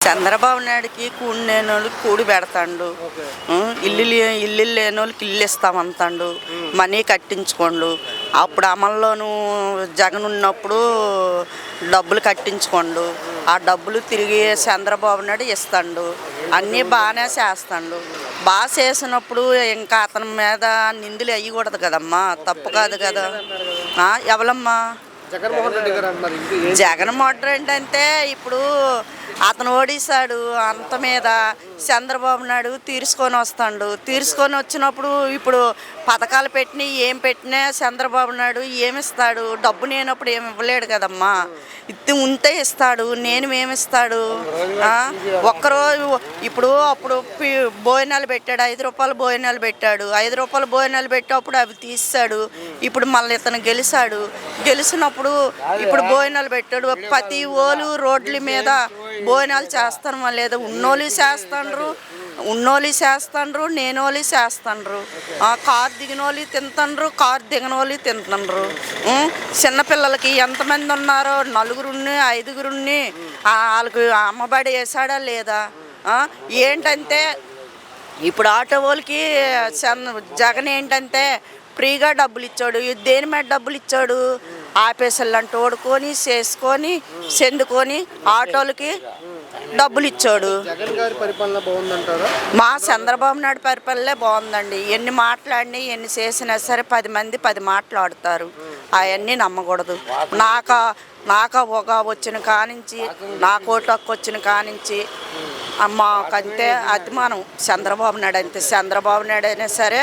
చంద్రబాబు నాయుడుకి కూడి లేనోళ్ళకి కూడి పెడతాడు. ఇల్లు ఇల్లు లేనోళ్ళకి ఇల్లు ఇస్తామంటాడు. మనీ కట్టించుకోండు. అప్పుడు అమల్లోనూ జగన్ ఉన్నప్పుడు డబ్బులు కట్టించుకోండు. ఆ డబ్బులు తిరిగి చంద్రబాబు నాయుడు ఇస్తాడు. అన్నీ బాగానే చేస్తాడు. బాగా చేసినప్పుడు ఇంకా అతని మీద నిందులు వేయకూడదు కదమ్మా, తప్పు కాదు కదా. ఎవరమ్మా? జగన్మోహన్ రెడ్డి అంటే ఇప్పుడు అతను ఓడిస్తాడు అంత మీద చంద్రబాబు నాయుడు తీర్చుకొని వస్తాడు. తీర్చుకొని వచ్చినప్పుడు ఇప్పుడు పథకాలు పెట్టినా ఏం పెట్టినా చంద్రబాబు నాయుడు ఏమిస్తాడు? డబ్బు లేనప్పుడు ఏమి ఇవ్వలేడు కదమ్మా. ఉంటే ఇస్తాడు. ఏమిస్తాడు? ఒక్కరోజు ఇప్పుడు అప్పుడు భోజనాలు పెట్టాడు, 5 రూపాయలు భోజనాలు పెట్టాడు. 5 రూపాయలు భోజనాలు పెట్టేటప్పుడు అవి తీస్తాడు. ఇప్పుడు మళ్ళీ ఇతను గెలిచినప్పుడు ఇప్పుడు భోజనాలు పెట్టాడు. ప్రతి ఓళ్ళు రోడ్ల మీద భోజనాలు చేస్తాను లేదా? ఉన్నోళ్ళు చేస్తాండ్రు, నేనోళ్ళు చేస్తాండ్రు. కారు దిగినోళ్ళు తింటాండ్రు, కారు దిగనోళ్ళు తింటాండ్రు. చిన్నపిల్లలకి ఎంతమంది ఉన్నారో 4 5 వాళ్ళకి అమ్మబడి వేసాడా లేదా? ఏంటంటే ఇప్పుడు ఆటో వాళ్ళకి జగన్ ఏంటంటే ఫ్రీగా డబ్బులు ఇచ్చాడు. దేని మీద డబ్బులు ఇచ్చాడు? ఆఫీసులు అంటే ఓడుకొని చేసుకొని చెందుకొని ఆటోలకి డబ్బులు ఇచ్చాడు. మా చంద్రబాబు నాయుడు పరిపాలనే బాగుందండి. ఎన్ని మాట్లాడినా ఎన్ని చేసినా సరే 10 మంది 10 మాట్లాడుతారు. అవన్నీ నమ్మకూడదు. నాకు ఒక వచ్చిన కానించి, నా కోట్లకు వచ్చిన కానించి మాకంతే అభిమానం చంద్రబాబు నాయుడు. అంతే చంద్రబాబు నాయుడు అయినా సరే,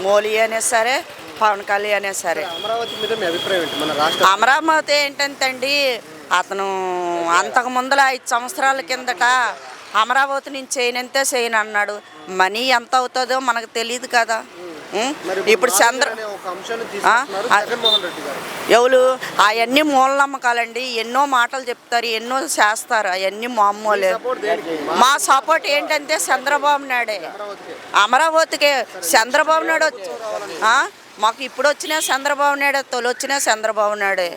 మోలీ అయినా సరే, పవన్ కళ్యాణ్ అయినా సరే. అమరావతి ఏంటంటే అండి, అతను అంతకు ముందర 5 సంవత్సరాల కిందట అమరావతి నుంచి చేయను అన్నాడు. మనీ ఎంత అవుతుందో మనకు తెలియదు కదా. ఇప్పుడు ఎవరు అవన్నీ మూలనమ్మకాలండి. ఎన్నో మాటలు చెప్తారు, ఎన్నో చేస్తారు. అవన్నీ మామూలే. మా సపోర్ట్ ఏంటంటే చంద్రబాబు నాయుడే. అమరావతికే చంద్రబాబు నాయుడు మాకు ఇప్పుడు వచ్చినా చంద్రబాబు నాయుడే, తొలి వచ్చినా చంద్రబాబు నాయుడే.